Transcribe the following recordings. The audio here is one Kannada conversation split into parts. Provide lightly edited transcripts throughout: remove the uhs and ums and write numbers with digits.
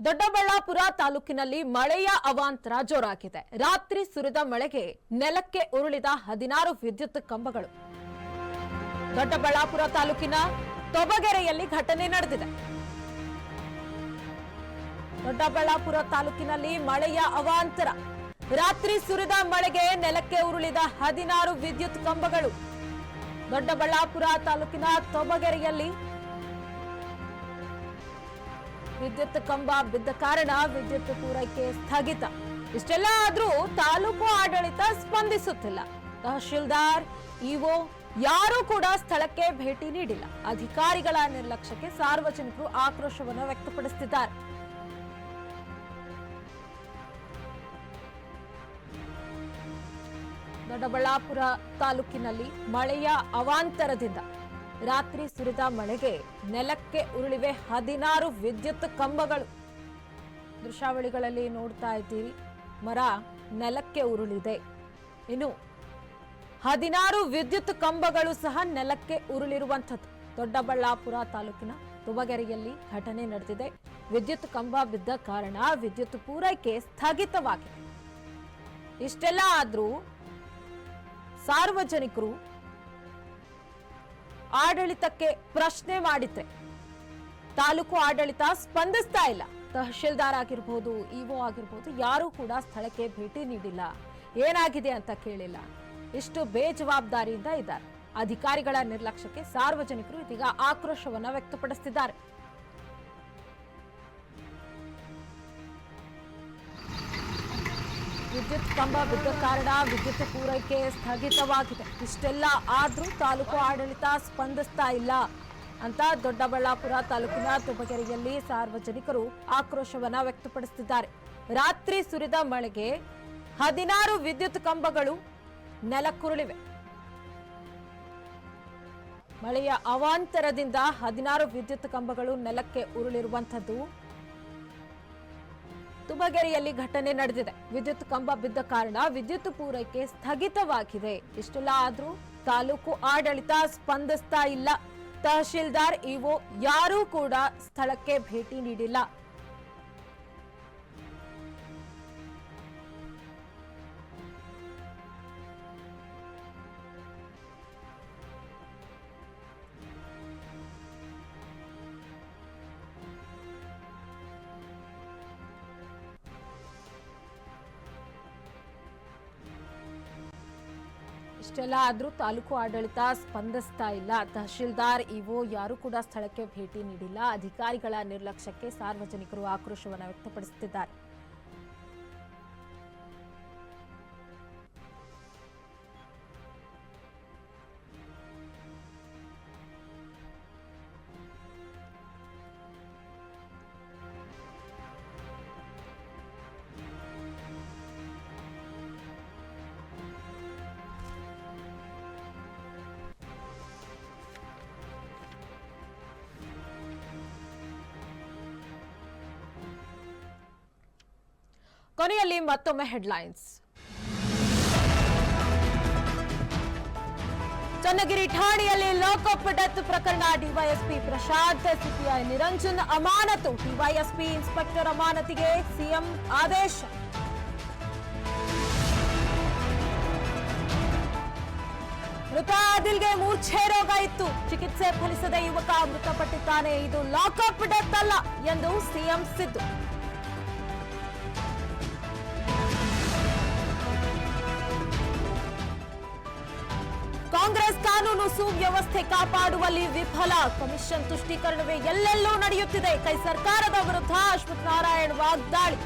ದೊಡ್ಡಬಳ್ಳಾಪುರ ತಾಲೂಕಿನಲ್ಲಿ ಮಳೆಯ ಅವಾಂತರ ಜೋರಾಗಿದೆ. ರಾತ್ರಿ ಸುರಿದ ಮಳೆಗೆ ನೆಲಕ್ಕೆ ಉರುಳಿದ 16 ವಿದ್ಯುತ್ ಕಂಬಗಳು. ದೊಡ್ಡಬಳ್ಳಾಪುರ ತಾಲೂಕಿನ ತೊಬಗೆರೆಯಲ್ಲಿ ಘಟನೆ ನಡೆದಿದೆ. ದೊಡ್ಡಬಳ್ಳಾಪುರ ತಾಲೂಕಿನಲ್ಲಿ ಮಳೆಯ ಅವಾಂತರ. ರಾತ್ರಿ ಸುರಿದ ಮಳೆಗೆ ನೆಲಕ್ಕೆ ಉರುಳಿದ 16 ವಿದ್ಯುತ್ ಕಂಬಗಳು. ದೊಡ್ಡಬಳ್ಳಾಪುರ ತಾಲೂಕಿನ ತೊಬಗೆರೆಯಲ್ಲಿ ವಿದ್ಯುತ್ ಕಂಬ ಬಿದ್ದ ಕಾರಣ ವಿದ್ಯುತ್ ಪೂರೈಕೆ ಸ್ಥಗಿತ. ಇಷ್ಟೆಲ್ಲ ಆದ್ರೂ ತಾಲೂಕು ಆಡಳಿತ ಸ್ಪಂದಿಸುತ್ತಿಲ್ಲ. ತಹಶೀಲ್ದಾರ್, ಇಒ ಯಾರೂ ಕೂಡ ಸ್ಥಳಕ್ಕೆ ಭೇಟಿ ನೀಡಿಲ್ಲ. ಅಧಿಕಾರಿಗಳ ನಿರ್ಲಕ್ಷ್ಯಕ್ಕೆ ಸಾರ್ವಜನಿಕರು ಆಕ್ರೋಶವನ್ನು ವ್ಯಕ್ತಪಡಿಸುತ್ತಿದ್ದಾರೆ. ದೊಡ್ಡಬಳ್ಳಾಪುರ ತಾಲೂಕಿನಲ್ಲಿ ಮಳೆಯ ಅವಾಂತರದಿಂದ ರಾತ್ರಿ ಸುರಿದ ಮಳೆಗೆ ನೆಲಕ್ಕೆ ಉರುಳಿವೆ 16 ವಿದ್ಯುತ್ ಕಂಬಗಳು. ದೃಶ್ಯಾವಳಿಗಳಲ್ಲಿ ನೋಡ್ತಾ ಇದ್ದೀರಿ, ಮರ ನೆಲಕ್ಕೆ ಉರುಳಿದೆ. ಇನ್ನು 16 ವಿದ್ಯುತ್ ಕಂಬಗಳು ಸಹ ನೆಲಕ್ಕೆ ಉರುಳಿರುವಂಥದ್ದು. ದೊಡ್ಡಬಳ್ಳಾಪುರ ತಾಲೂಕಿನ ತುಬಗೆರೆಯಲ್ಲಿ ಘಟನೆ ನಡೆದಿದೆ. ವಿದ್ಯುತ್ ಕಂಬ ಬಿದ್ದ ಕಾರಣ ವಿದ್ಯುತ್ ಪೂರೈಕೆ ಸ್ಥಗಿತವಾಗಿದೆ. ಇಷ್ಟೆಲ್ಲ ಆದ್ರೂ ಸಾರ್ವಜನಿಕರು ಆಡಳಿತಕ್ಕೆ ಪ್ರಶ್ನೆ ಮಾಡಿದ್ರೆ ತಾಲೂಕು ಆಡಳಿತ ಸ್ಪಂದಿಸ್ತಾ ಇಲ್ಲ. ತಹಶೀಲ್ದಾರ್ ಆಗಿರ್ಬೋದು, ಇಒ ಆಗಿರ್ಬೋದು, ಯಾರೂ ಕೂಡ ಸ್ಥಳಕ್ಕೆ ಭೇಟಿ ನೀಡಿಲ್ಲ. ಏನಾಗಿದೆ ಅಂತ ಕೇಳಿಲ್ಲ. ಇಷ್ಟು ಬೇಜವಾಬ್ದಾರಿಯಿಂದ ಇದ್ದಾರೆ. ಅಧಿಕಾರಿಗಳ ನಿರ್ಲಕ್ಷ್ಯಕ್ಕೆ ಸಾರ್ವಜನಿಕರು ಇದೀಗ ಆಕ್ರೋಶವನ್ನ ವ್ಯಕ್ತಪಡಿಸುತ್ತಿದ್ದಾರೆ. ವಿದ್ಯುತ್ ಕಂಬ ಬಿದ್ದ ಕಾರಣ ವಿದ್ಯುತ್ ಪೂರೈಕೆ ಸ್ಥಗಿತವಾಗಿದೆ. ಇಷ್ಟೆಲ್ಲ ಆದ್ರೂ ತಾಲೂಕು ಆಡಳಿತ ಸ್ಪಂದಿಸ್ತಾ ಇಲ್ಲ ಅಂತ ದೊಡ್ಡಬಳ್ಳಾಪುರ ತಾಲೂಕಿನ ತುಬಗೆರೆಯಲ್ಲಿ ಸಾರ್ವಜನಿಕರು ಆಕ್ರೋಶವನ್ನ ವ್ಯಕ್ತಪಡಿಸುತ್ತಿದ್ದಾರೆ. ರಾತ್ರಿ ಸುರಿದ ಮಳೆಗೆ 16 ವಿದ್ಯುತ್ ಕಂಬಗಳು ನೆಲಕ್ಕುರುಳಿವೆ. ಮಳೆಯ ಅವಾಂತರದಿಂದ 16 ವಿದ್ಯುತ್ ಕಂಬಗಳು ನೆಲಕ್ಕೆ ಉರುಳಿರುವಂಥದ್ದು. ತುಬಗೆರೆಯಲ್ಲಿ ಘಟನೆ ನಡೆದಿದೆ. ವಿದ್ಯುತ್ ಕಂಬ ಬಿದ್ದ ಕಾರಣ ವಿದ್ಯುತ್ ಪೂರೈಕೆ ಸ್ಥಗಿತವಾಗಿದೆ. ಇಷ್ಟೆಲ್ಲ ಆದ್ರೂ ತಾಲೂಕು ಆಡಳಿತ ಸ್ಪಂದಿಸ್ತಾ ಇಲ್ಲ. ತಹಶೀಲ್ದಾರ್, ಇಒ ಯಾರೂ ಕೂಡ ಸ್ಥಳಕ್ಕೆ ಭೇಟಿ ನೀಡಿಲ್ಲ. ಇಷ್ಟೆಲ್ಲ ಆದ್ರೂ ತಾಲೂಕು ಆಡಳಿತ ಸ್ಪಂದಿಸ್ತಾ ಇಲ್ಲ. ತಹಶೀಲ್ದಾರ್, ಇಒ ಯಾರೂ ಕೂಡ ಸ್ಥಳಕ್ಕೆ ಭೇಟಿ ನೀಡಿಲ್ಲ. ಅಧಿಕಾರಿಗಳ ನಿರ್ಲಕ್ಷ್ಯಕ್ಕೆ ಸಾರ್ವಜನಿಕರು ಆಕ್ರೋಶವನ್ನು ವ್ಯಕ್ತಪಡಿಸುತ್ತಿದ್ದಾರೆ. ಕೊನೆಯಲ್ಲಿ ಮತ್ತೊಮ್ಮೆ ಹೆಡ್ಲೈನ್ಸ್. ಚನ್ನಗಿರಿ ಠಾಣೆಯಲ್ಲಿ ಲಾಕಪ್ ಡೆತ್ ಪ್ರಕರಣ. ಡಿವೈಎಸ್ಪಿ ಪ್ರಶಾಂತ್, ಸಿಪಿಐ ನಿರಂಜನ್ ಅಮಾನತು. ಡಿವೈಎಸ್ಪಿ ಇನ್ಸ್ಪೆಕ್ಟರ್ ಅಮಾನತಿಗೆ ಸಿಎಂ ಆದೇಶ. ಮೃತ ಆದಿಲ್ಗೆ ಮೂರ್ಛೆ ರೋಗ ಇತ್ತು. ಚಿಕಿತ್ಸೆ ಫಲಿಸದೆ ಯುವಕ ಮೃತಪಟ್ಟಿದ್ದಾನೆ. ಇದು ಲಾಕಪ್ ಡೆತ್ ಅಲ್ಲ ಎಂದು ಸಿಎಂ ಸಿದ್ದು. ಕಾಂಗ್ರೆಸ್ ಕಾನೂನು ಸುವ್ಯವಸ್ಥೆ ಕಾಪಾಡುವಲ್ಲಿ ವಿಫಲ. ಕಮಿಷನ್ ತುಷ್ಟೀಕರಣವೇ ಎಲ್ಲೆಲ್ಲೂ ನಡೆಯುತ್ತಿದೆ. ಕೈ ಸರ್ಕಾರದ ವಿರುದ್ಧ ಅಶ್ವಥ್ ನಾರಾಯಣ್ ವಾಗ್ದಾಳಿ.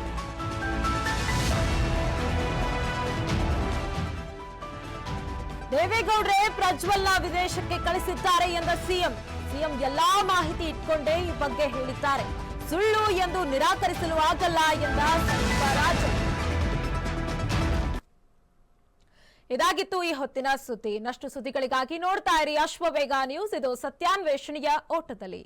ದೇವೇಗೌಡ್ರೆ ಪ್ರಜ್ವಲ್ನ ವಿದೇಶಕ್ಕೆ ಕಳಿಸಿದ್ದಾರೆ ಎಂದ ಸಿಎಂ ಎಲ್ಲಾ ಮಾಹಿತಿ ಇಟ್ಕೊಂಡೇ ಈ ಬಗ್ಗೆ ಹೇಳಿದ್ದಾರೆ. ಸುಳ್ಳು ಎಂದು ನಿರಾಕರಿಸಲು ಆಗಲ್ಲ ಎಂದ ರಾಜ. ಇದಾಗಿತ್ತು ಈ ಹೊತ್ತಿನ ಸುದ್ದಿ. ಇನ್ನಷ್ಟು ಸುದ್ದಿಗಳಿಗಾಗಿ ನೋಡ್ತಾ ಇರಿ ಅಶ್ವವೇಗ ನ್ಯೂಸ್. ಇದು ಸತ್ಯಾನ್ವೇಷಣೆಯ ಓಟದಲ್ಲಿ.